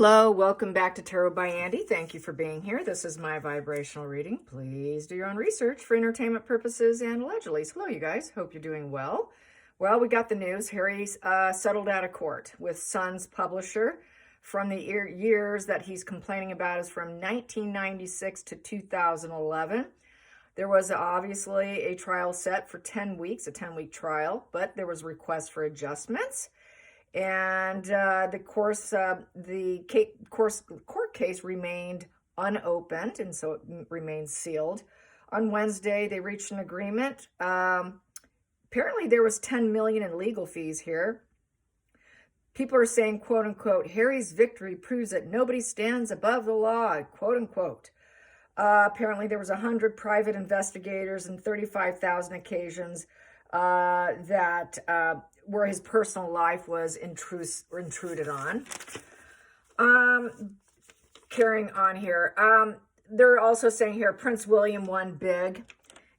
Hello, welcome back to Tarot by Andy. Thank you for being here. This is my vibrational reading. Please do your own research for entertainment purposes and allegedly. Hello, you guys. Hope you're doing well. Well, we got the news. Harry's settled out of court with Sun's publisher. From the years that he's complaining about is from 1996 to 2011. There was obviously a trial set for 10 weeks, a 10-week trial, but there was requests for adjustments. And the court case remained unopened, and so it remains sealed. On Wednesday, they reached an agreement. Apparently, there was $10 million in legal fees here. People are saying, quote unquote, Harry's victory proves that nobody stands above the law, quote unquote. Apparently, there was 100 private investigators and 35,000 occasions where his personal life was intruded on. Carrying on here. They're also saying here Prince William won big,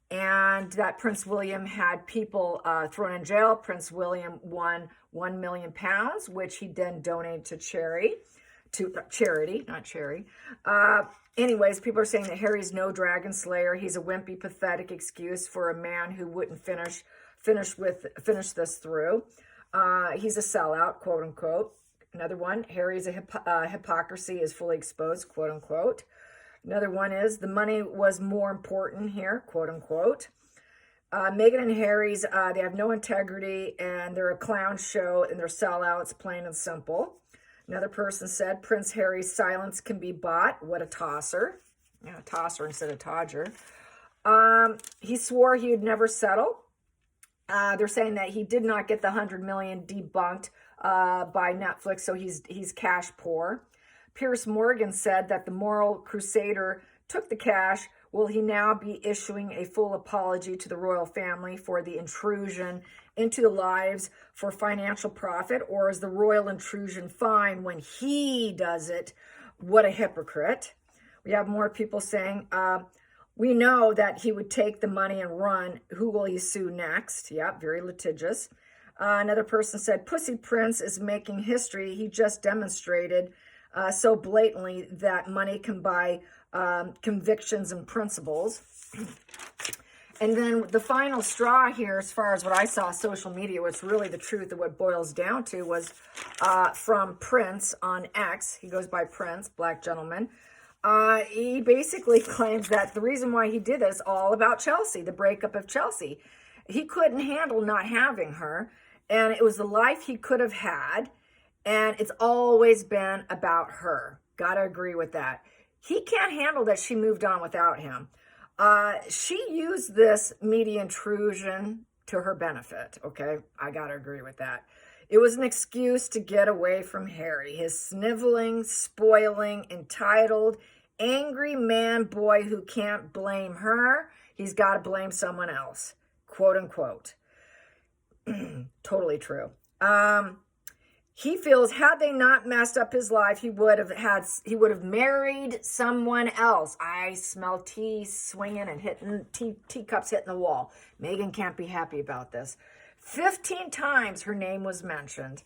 and that Prince William had people thrown in jail. Prince William won £1 million, which he then donated to charity. Anyways, people are saying that Harry's no dragon slayer. He's a wimpy, pathetic excuse for a man who wouldn't finish this through. He's a sellout, quote unquote. Another one, Harry's hypocrisy is fully exposed, quote unquote. Another one is the money was more important here, quote unquote. Meghan and Harry's, they have no integrity and they're a clown show and they're sellouts, plain and simple. Another person said Prince Harry's silence can be bought. What a tosser. Yeah, a tosser instead of Todger. He swore he would never settle. They're saying that he did not get the 100 million debunked by Netflix, so he's cash poor. Piers Morgan said that the moral crusader took the cash. Will he now be issuing a full apology to the royal family for the intrusion into the lives for financial profit, or is the royal intrusion fine when he does it? What a hypocrite. We have more people saying, we know that he would take the money and run. Who will he sue next? Yeah, very litigious. Another person said, Pussy Prince is making history. He just demonstrated so blatantly that money can buy convictions and principles. And then the final straw here, as far as what I saw social media, what's really the truth of what boils down to was from Prince on X. He goes by Prince, black gentleman. He basically claims that the reason why he did this all about Chelsea, the breakup of Chelsea. He couldn't handle not having her, and it was the life he could have had, and it's always been about her. Gotta agree with that. He can't handle that she moved on without him. She used this media intrusion to her benefit, okay? I gotta agree with that. It was an excuse to get away from Harry, his sniveling, spoiling, entitled, angry man boy who can't blame her. He's got to blame someone else, quote unquote. Totally true. He feels had they not messed up his life, he would have married someone else. I smell tea swinging and hitting teacups hitting the wall. Meghan can't be happy about this. 15 times her name was mentioned.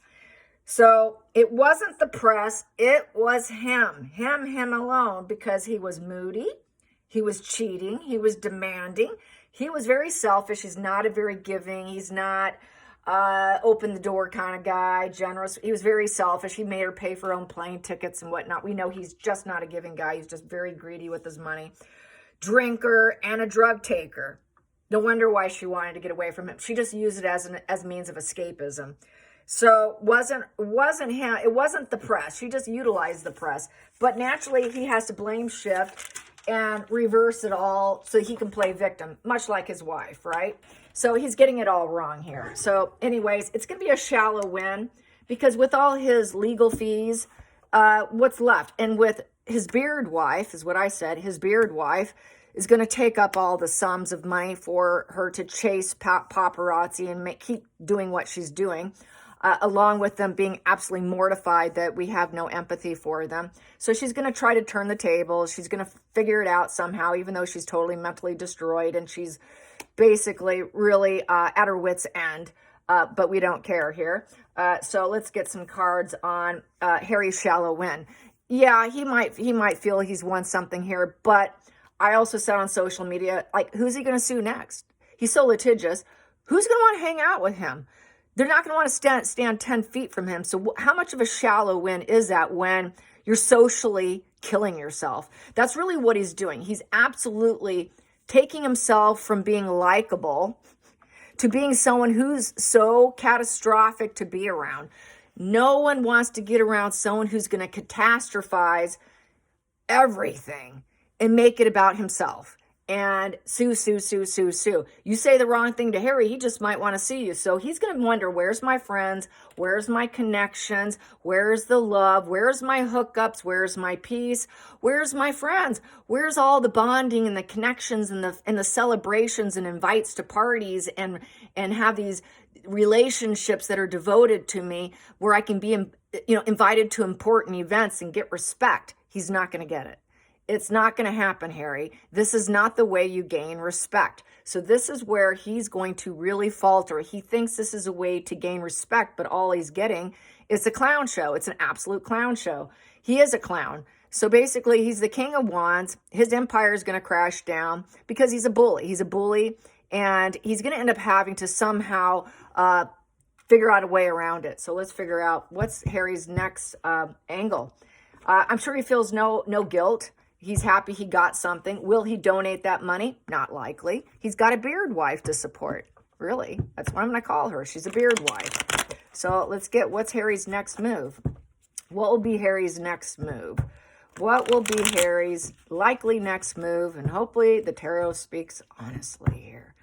So it wasn't the press, it was him alone, because he was moody, he was cheating, he was demanding, he was very selfish. He's not a very giving, he's not open the door kind of guy, generous. He was very selfish. He made her pay for her own plane tickets and whatnot. We know he's just not a giving guy. He's just very greedy with his money. Drinker and a drug taker. No wonder why she wanted to get away from him. She just used it as means of escapism. So wasn't him. It wasn't the press. She just utilized the press. But naturally, he has to blame shift and reverse it all so he can play victim, much like his wife, right? So he's getting it all wrong here. So anyways, it's going to be a shallow win because with all his legal fees, what's left? And with his beard wife, is what I said, his beard wife is going to take up all the sums of money for her to chase paparazzi and keep doing what she's doing, along with them being absolutely mortified that we have no empathy for them. So she's going to try to turn the tables. She's going to figure it out somehow, even though she's totally mentally destroyed and she's basically really at her wit's end. but we don't care here. So let's get some cards on Harry's shallow win. Yeah, he might feel he's won something here, but I also said on social media, like, who's he going to sue next? He's so litigious. Who's going to want to hang out with him? They're not going to want to stand 10 feet from him. So how much of a shallow win is that when you're socially killing yourself? That's really what he's doing. He's absolutely taking himself from being likable to being someone who's so catastrophic to be around. No one wants to get around someone who's going to catastrophize everything and make it about himself. And sue. You say the wrong thing to Harry, he just might want to see you. So he's going to wonder, where's my friends? Where's my connections? Where's the love? Where's my hookups? Where's my peace? Where's my friends? Where's all the bonding and the connections and the celebrations and invites to parties and have these relationships that are devoted to me where I can be, invited to important events and get respect? He's not going to get it. It's not going to happen, Harry. This is not the way you gain respect. So this is where he's going to really falter. He thinks this is a way to gain respect, but all he's getting is a clown show. It's an absolute clown show. He is a clown. So basically, he's the king of wands. His empire is going to crash down because he's a bully. He's a bully, and he's going to end up having to somehow figure out a way around it. So let's figure out what's Harry's next angle. I'm sure he feels no guilt. He's happy he got something. Will he donate that money? Not likely. He's got a beard wife to support. Really? That's what I'm going to call her. She's a beard wife. So let's get what's Harry's next move. What will be Harry's next move? What will be Harry's likely next move? And hopefully the tarot speaks honestly here.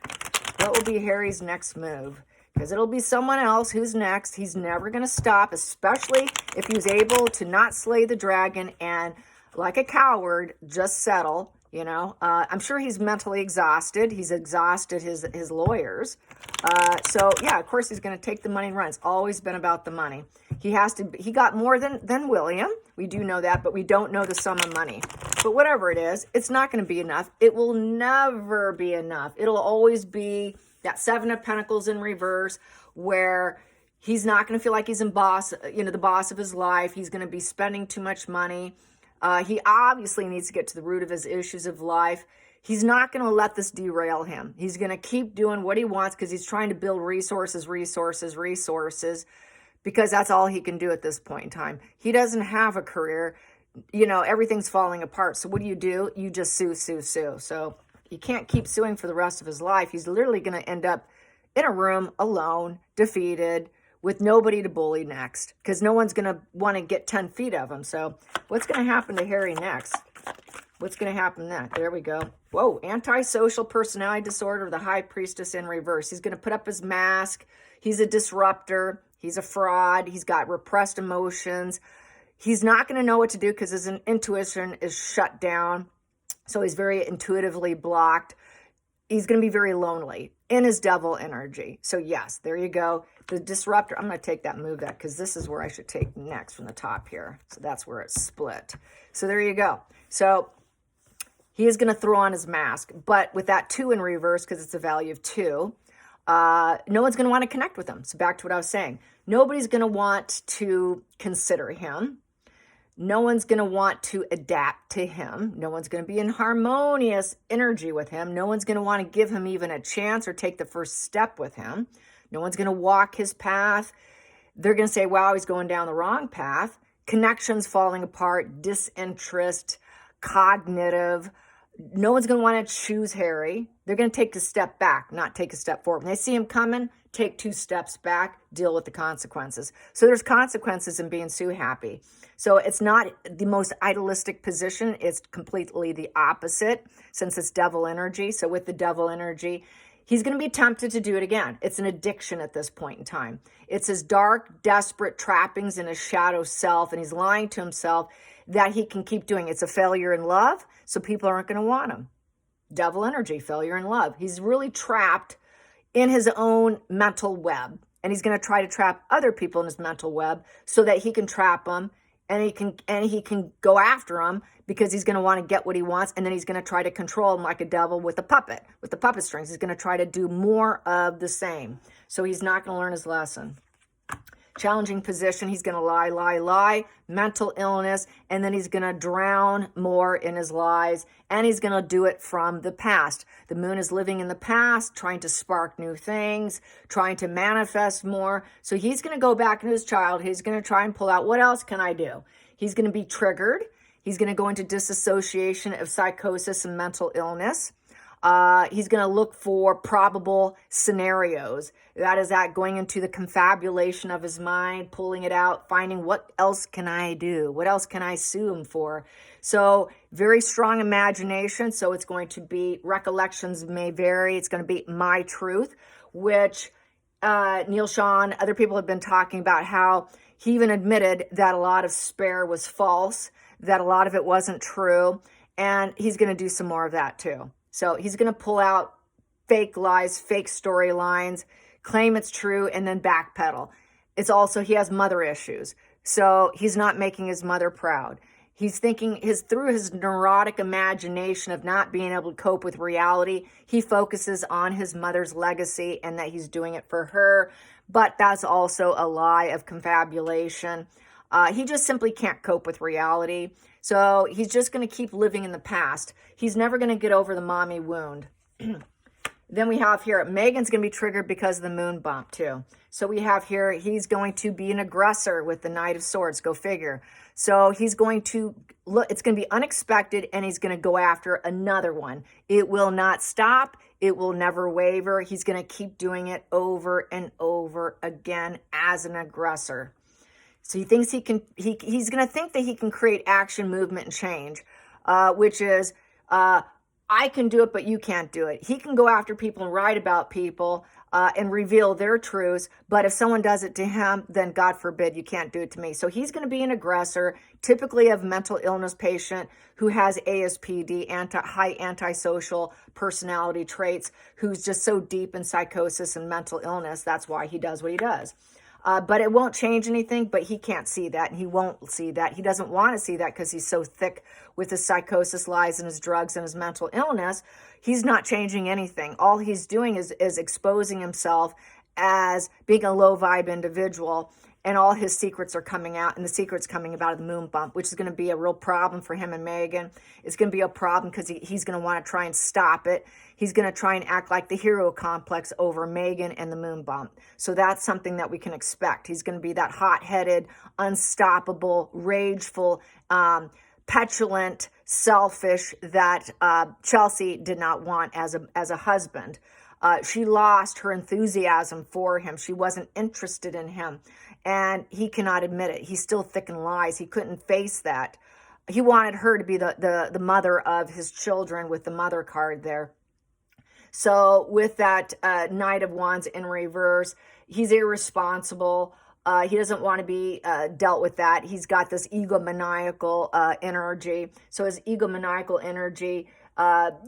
What will be Harry's next move? Because it'll be someone else who's next. He's never going to stop, especially if he's able to not slay the dragon and, like a coward, just settle. I'm sure he's mentally exhausted. He's exhausted his lawyers. So yeah, of course he's going to take the money and run. It's always been about the money. He got more than William. We do know that, but we don't know the sum of money. But whatever it is, it's not going to be enough. It will never be enough. It'll always be that Seven of Pentacles in reverse, where he's not going to feel like he's the boss of his life. He's going to be spending too much money. He obviously needs to get to the root of his issues of life. He's not going to let this derail him. He's going to keep doing what he wants because he's trying to build resources, because that's all he can do at this point in time. He doesn't have a career. Everything's falling apart. So what do? You just sue. So he can't keep suing for the rest of his life. He's literally going to end up in a room alone, defeated, with nobody to bully next, because no one's going to want to get 10 feet of him. So what's going to happen to Harry next? What's going to happen next? There we go. Whoa, antisocial personality disorder, the high priestess in reverse. He's going to put up his mask. He's a disruptor. He's a fraud. He's got repressed emotions. He's not going to know what to do because his intuition is shut down. So he's very intuitively blocked. He's going to be very lonely in his devil energy. So yes, there you go. The disruptor, I'm going to take that, move that, because this is where I should take next from the top here. So that's where it's split. So there you go. So he is going to throw on his mask, but with that 2 in reverse, because it's a value of 2, no one's going to want to connect with him. So back to what I was saying. Nobody's going to want to consider him. No one's going to want to adapt to him. No one's going to be in harmonious energy with him. No one's going to want to give him even a chance or take the first step with him. No one's going to walk his path. They're going to say, wow, he's going down the wrong path. Connections falling apart, disinterest, cognitive. No one's going to want to choose Harry. They're going to take a step back, not take a step forward. When they see him coming, take 2 steps back, deal with the consequences. So there's consequences in being Sue happy. So it's not the most idealistic position. It's completely the opposite, since it's devil energy. So with the devil energy, he's going to be tempted to do it again. It's an addiction at this point in time. It's his dark, desperate trappings in his shadow self, and he's lying to himself that he can keep doing. It's a failure in love, so people aren't going to want him. Devil energy, failure in love. He's really trapped in his own mental web, and he's going to try to trap other people in his mental web so that he can trap them and he can go after him because he's going to want to get what he wants, and then he's going to try to control him like a devil with the puppet strings. He's going to try to do more of the same. So he's not going to learn his lesson. Challenging position, he's going to lie, mental illness, and then he's going to drown more in his lies, and he's going to do it from the past. The moon is living in the past, trying to spark new things, trying to manifest more. So he's going to go back into his childhood. He's going to try and pull out, what else can I do? He's going to be triggered. He's going to go into disassociation of psychosis and mental illness. He's going to look for probable scenarios. That is that going into the confabulation of his mind, pulling it out, finding what else can I do? What else can I sue him for? So very strong imagination. So it's going to be, recollections may vary. It's going to be my truth, which Neil Sean, other people have been talking about how he even admitted that a lot of spare was false, that a lot of it wasn't true. And he's going to do some more of that too. So he's going to pull out fake lies, fake storylines, claim it's true, and then backpedal. It's also, he has mother issues. So he's not making his mother proud. He's thinking through his neurotic imagination of not being able to cope with reality, he focuses on his mother's legacy and that he's doing it for her. But that's also a lie of confabulation. He just simply can't cope with reality. So he's just going to keep living in the past. He's never going to get over the mommy wound. Then we have here, Megan's going to be triggered because of the moon bump too. So we have here, he's going to be an aggressor with the Knight of Swords. Go figure. So he's going to look, it's going to be unexpected, and he's going to go after another one. It will not stop. It will never waver. He's going to keep doing it over and over again as an aggressor. So he thinks he can, he's going to think that he can create action, movement, and change, which is, I can do it, but you can't do it. He can go after people and write about people and reveal their truths. But if someone does it to him, then God forbid, you can't do it to me. So he's going to be an aggressor, typically a mental illness patient who has ASPD, high antisocial personality traits, who's just so deep in psychosis and mental illness. That's why he does what he does. But it won't change anything, but he can't see that, and he won't see that. He doesn't want to see that because he's so thick with his psychosis, lies, and his drugs and his mental illness. He's not changing anything. All he's doing is exposing himself as being a low-vibe individual, and all his secrets are coming out, and the secret's coming about the moon bump, which is going to be a real problem for him and Megan. It's going to be a problem because he's going to want to try and stop it. He's going to try and act like the hero complex over Megan and the moon bump. So that's something that we can expect. He's going to be that hot-headed, unstoppable, rageful, petulant, selfish that Chelsea did not want as a husband. She lost her enthusiasm for him. She wasn't interested in him. And he cannot admit it. He's still thick in lies. He couldn't face that. He wanted her to be the mother of his children with the mother card there. So with that Knight of Wands in reverse, he's irresponsible. He doesn't want to be dealt with that. He's got this egomaniacal energy. So his egomaniacal energy,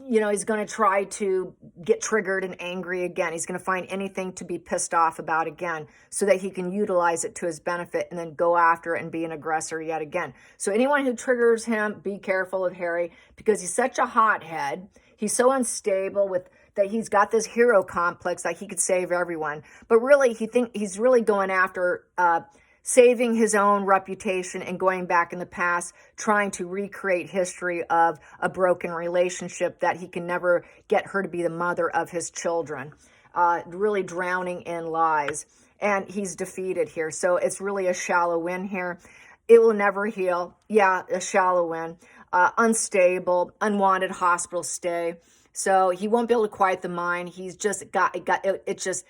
he's going to try to get triggered and angry again. He's going to find anything to be pissed off about again so that he can utilize it to his benefit and then go after it and be an aggressor yet again. So anyone who triggers him, be careful of Harry because he's such a hothead. He's so unstable that he's got this hero complex, like he could save everyone. But really, he's really going after saving his own reputation and going back in the past, trying to recreate history of a broken relationship that he can never get her to be the mother of his children, really drowning in lies. And he's defeated here. So it's really a shallow win here. It will never heal. Yeah, a shallow win. Unstable, unwanted hospital stay. So he won't be able to quiet the mind. He's just it's just,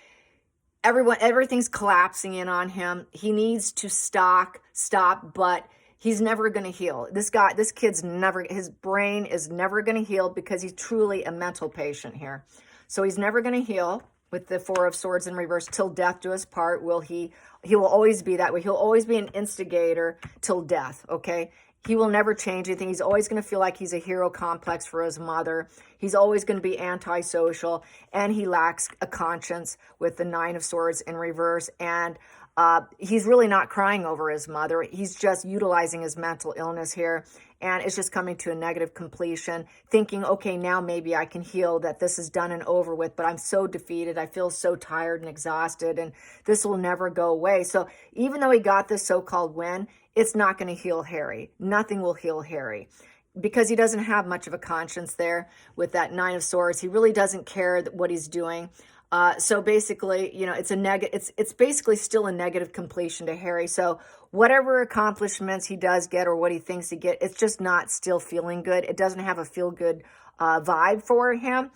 everything's collapsing in on him. He needs to stop, but he's never going to heal. This kid's his brain is never going to heal because he's truly a mental patient here. So he's never going to heal with the Four of Swords in reverse till death do us part. He will always be that way. He'll always be an instigator till death, okay? He will never change anything. He's always going to feel like he's a hero complex for his mother. He's always going to be antisocial, and he lacks a conscience with the Nine of Swords in reverse. And He's really not crying over his mother. He's just utilizing his mental illness here. And it's just coming to a negative completion, thinking, okay, now maybe I can heal, that this is done and over with, but I'm so defeated. I feel so tired and exhausted, and this will never go away. So even though he got this so-called win, it's not going to heal Harry. Nothing will heal Harry, because he doesn't have much of a conscience there with that Nine of Swords. He really doesn't care what he's doing. So basically, you know, it's basically still a negative completion to Harry. So whatever accomplishments he does get, or what he thinks he get, it's just not still feeling good. It doesn't have a feel good vibe for him.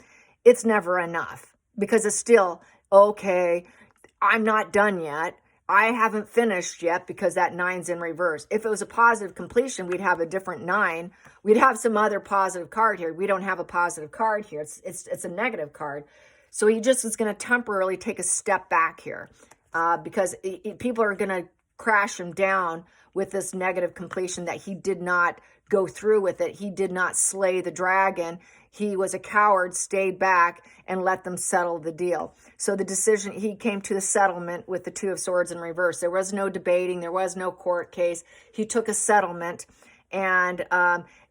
It's never enough, because it's still, okay, I'm not done yet. I haven't finished yet, because that 9's in reverse. If it was a positive completion, we'd have a different 9. We'd have some other positive card here. We don't have a positive card here. It's a negative card. So he just is going to temporarily take a step back here, because people are going to crash him down with this negative completion, that he did not go through with it. He did not slay the dragon. He was a coward, stayed back, and let them settle the deal. So the decision, he came to the settlement with the Two of Swords in reverse. There was no debating. There was no court case. He took a settlement, and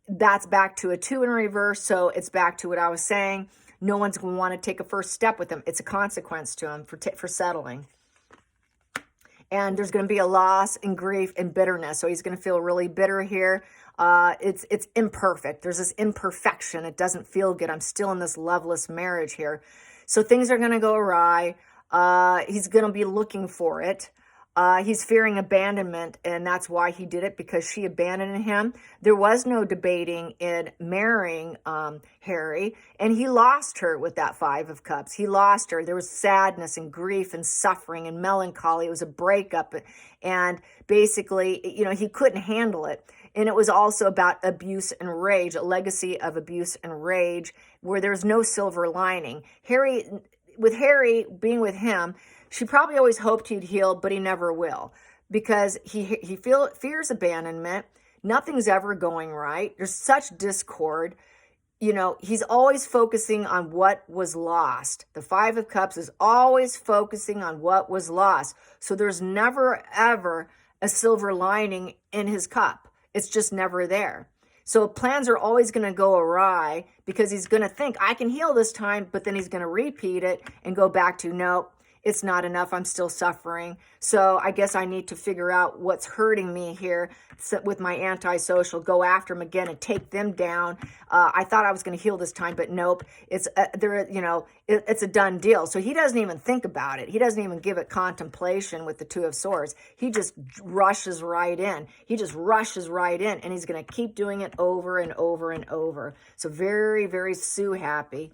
that's back to a 2 in reverse. So it's back to what I was saying. No one's going to want to take a first step with him. It's a consequence to him for settling. And there's going to be a loss and grief and bitterness. So he's going to feel really bitter here. It's imperfect. There's this imperfection. It doesn't feel good. I'm still in this loveless marriage here. So things are going to go awry. He's going to be looking for it. He's fearing abandonment, and that's why he did it, because she abandoned him. There was no debating in marrying Harry, and he lost her with that 5 of Cups. He lost her. There was sadness and grief and suffering and melancholy. It was a breakup, and basically, you know, he couldn't handle it. And it was also about abuse and rage, a legacy of abuse and rage, where there's no silver lining. With Harry being with him, she probably always hoped he'd heal, but he never will, because he fears abandonment. Nothing's ever going right. There's such discord. You know, he's always focusing on what was lost. The 5 of Cups is always focusing on what was lost. So there's never, ever a silver lining in his cup. It's just never there. So plans are always going to go awry, because he's going to think, I can heal this time, but then he's going to repeat it and go back to, no, it's not enough. I'm still suffering. So I guess I need to figure out what's hurting me here with my antisocial, go after them again and take them down. I thought I was going to heal this time, but nope. It's it's a done deal. So he doesn't even think about it. He doesn't even give it contemplation with the 2 of Swords. He just rushes right in. He just rushes right in, and he's going to keep doing it over and over and over. So very, very Sue happy.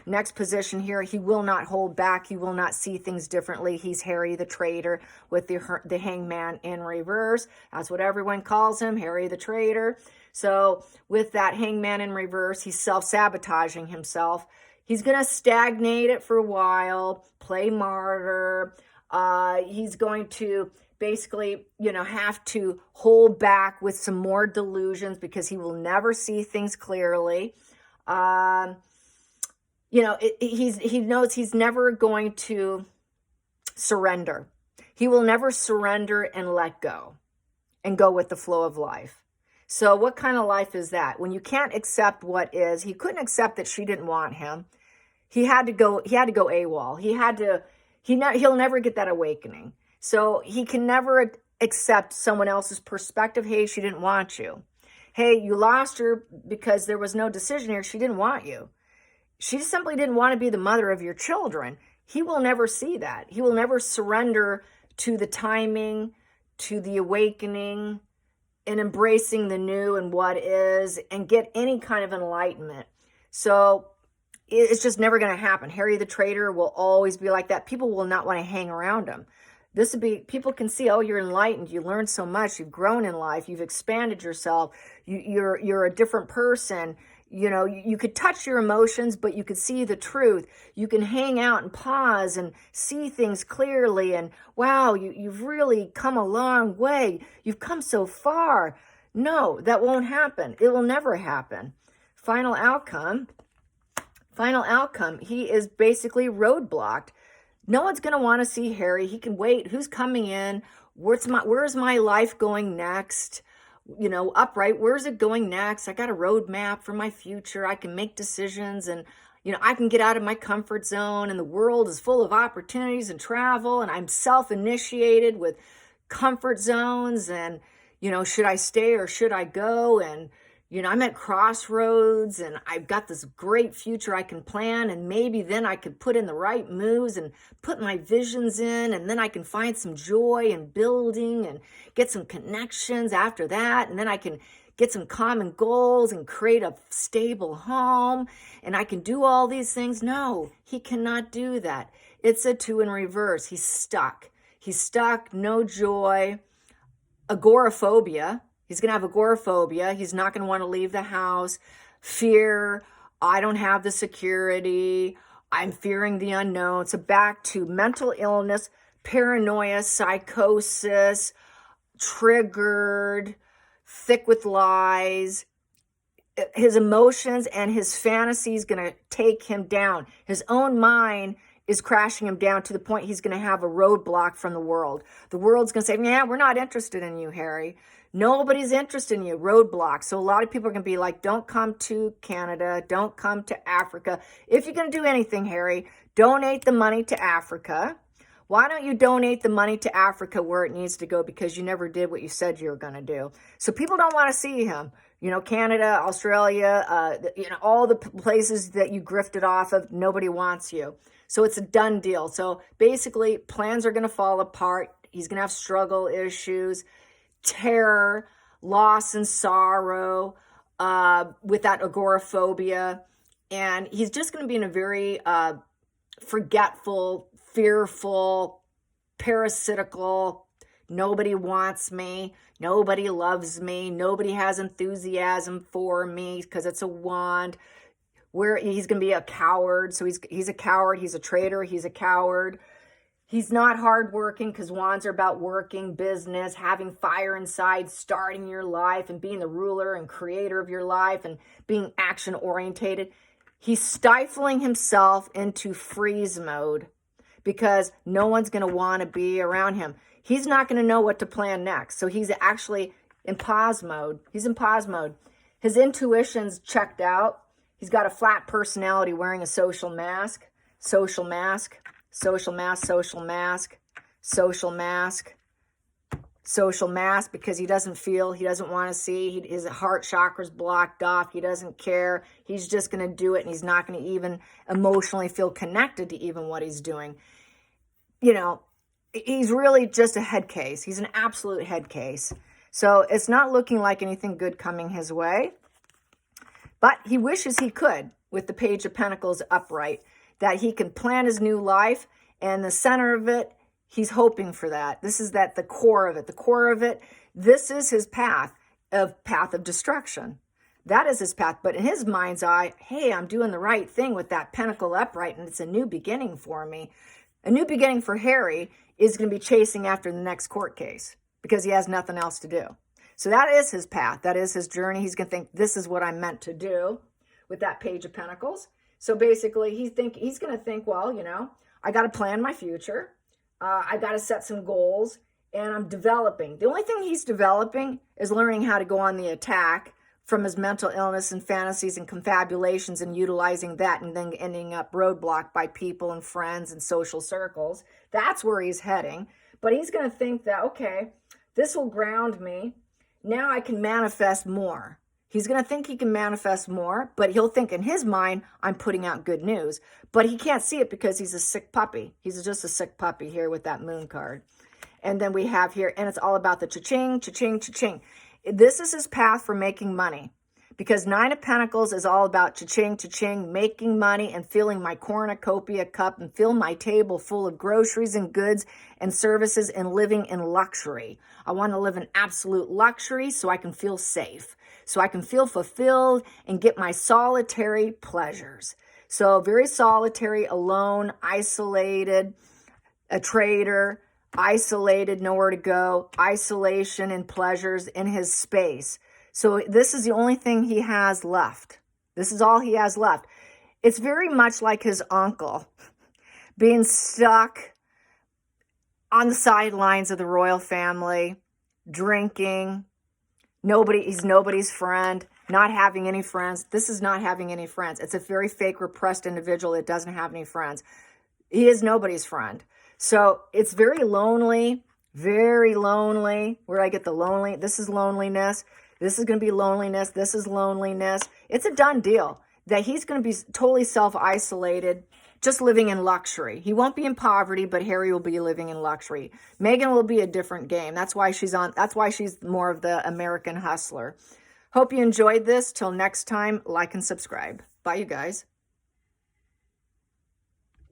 Next position here, he will not hold back. He will not see things differently. He's Harry the traitor with the hangman in reverse. That's what everyone calls him, Harry the traitor. So with that hangman in reverse, he's self-sabotaging himself. He's going to stagnate it for a while, play martyr. He's going to basically, you know, have to hold back with some more delusions, because he will never see things clearly. You know, he knows he's never going to surrender. He will never surrender and let go and go with the flow of life. So what kind of life is that? When you can't accept what is, he couldn't accept that she didn't want him. He had to go AWOL. He'll never get that awakening. So he can never accept someone else's perspective. Hey, she didn't want you. Hey, you lost her because there was no decision here. She didn't want you. She simply didn't want to be the mother of your children. He will never see that. He will never surrender to the timing, to the awakening, and embracing the new and what is, and get any kind of enlightenment. So it's just never going to happen. Harry the traitor will always be like that. People will not want to hang around him. This would be, people can see, oh, you're enlightened. You learned so much. You've grown in life. You've expanded yourself. You're a different person. You know, you could touch your emotions, but you could see the truth. You can hang out and pause and see things clearly. And wow, you've really come a long way. You've come so far. No, that won't happen. It will never happen. Final outcome, he is basically roadblocked. No one's going to want to see Harry. He can wait. Who's coming in? Where's my life going next? Upright, where's it going next? I got a roadmap for my future. I can make decisions, and I can get out of my comfort zone, and the world is full of opportunities and travel, and I'm self-initiated with comfort zones, and should I stay or should I go? And I'm at crossroads, and I've got this great future I can plan, and maybe then I could put in the right moves and put my visions in, and then I can find some joy in building and get some connections after that, and then I can get some common goals and create a stable home, and I can do all these things. No, he cannot do that. It's a 2 in reverse. He's stuck. No joy, agoraphobia. He's going to have agoraphobia. He's not going to want to leave the house. Fear, I don't have the security. I'm fearing the unknown. So back to mental illness, paranoia, psychosis, triggered, thick with lies. His emotions and his fantasies going to take him down. His own mind is crashing him down to the point he's going to have a roadblock from the world. The world's going to say, yeah, we're not interested in you, Harry. Nobody's interested in you. Roadblock. So a lot of people are going to be like, don't come to Canada. Don't come to Africa. If you're going to do anything, Harry, donate the money to Africa. Why don't you donate the money to Africa where it needs to go? Because you never did what you said you were going to do. So people don't want to see him. Canada, Australia, all the places that you grifted off of, nobody wants you. So it's a done deal. So basically, plans are going to fall apart. He's going to have struggle issues, terror, loss and sorrow, with that agoraphobia. And he's just going to be in a very forgetful, fearful, parasitical, nobody wants me, nobody loves me, nobody has enthusiasm for me because it's a wand. Where he's going to be a coward. So he's a coward, he's a traitor, he's a coward. He's not hardworking because wands are about working, business, having fire inside, starting your life and being the ruler and creator of your life and being action orientated. He's stifling himself into freeze mode because no one's going to want to be around him. He's not going to know what to plan next. So he's actually in pause mode. He's in pause mode. His intuition's checked out. He's got a flat personality wearing a social mask, social mask, social mask, social mask, social mask, social mask, because he doesn't feel, he doesn't want to see, his heart chakra's blocked off, he doesn't care, he's just going to do it, and he's not going to even emotionally feel connected to even what he's doing. He's really just a head case. He's an absolute head case. So it's not looking like anything good coming his way. But he wishes he could, with the Page of Pentacles upright, that he can plan his new life, and the center of it, he's hoping for that. This is the core of it. The core of it, this is his path of destruction. That is his path. But in his mind's eye, hey, I'm doing the right thing with that Pentacle upright, and it's a new beginning for me. A new beginning for Harry is going to be chasing after the next court case because he has nothing else to do. So that is his path. That is his journey. He's going to think, this is what I'm meant to do with that Page of Pentacles. So basically, he's going to think, well, I got to plan my future. I got to set some goals, and I'm developing. The only thing he's developing is learning how to go on the attack from his mental illness and fantasies and confabulations and utilizing that and then ending up roadblocked by people and friends and social circles. That's where he's heading. But he's going to think that, okay, this will ground me. Now I can manifest more. He's going to think he can manifest more, but he'll think in his mind, I'm putting out good news. But he can't see it because he's a sick puppy. He's just a sick puppy here with that moon card. And then we have here, and it's all about the cha-ching, cha-ching, cha-ching. This is his path for making money. Because 9 of Pentacles is all about cha-ching, cha-ching, making money and filling my cornucopia cup and fill my table full of groceries and goods and services and living in luxury. I want to live in absolute luxury so I can feel safe, so I can feel fulfilled and get my solitary pleasures. So very solitary, alone, isolated, a traitor, isolated, nowhere to go, isolation and pleasures in his space. So this is the only thing he has left. This is all he has left. It's very much like his uncle. being stuck on the sidelines of the royal family, drinking. He's nobody's friend, not having any friends. This is not having any friends. It's a very fake, repressed individual that doesn't have any friends. He is nobody's friend. So it's very lonely, very lonely. Where do I get the lonely? This is loneliness. This is going to be loneliness. This is loneliness. It's a done deal that he's going to be totally self-isolated, just living in luxury. He won't be in poverty, but Harry will be living in luxury. Meghan will be a different game. That's why she's more of the American hustler. Hope you enjoyed this. Till next time, like and subscribe. Bye, you guys.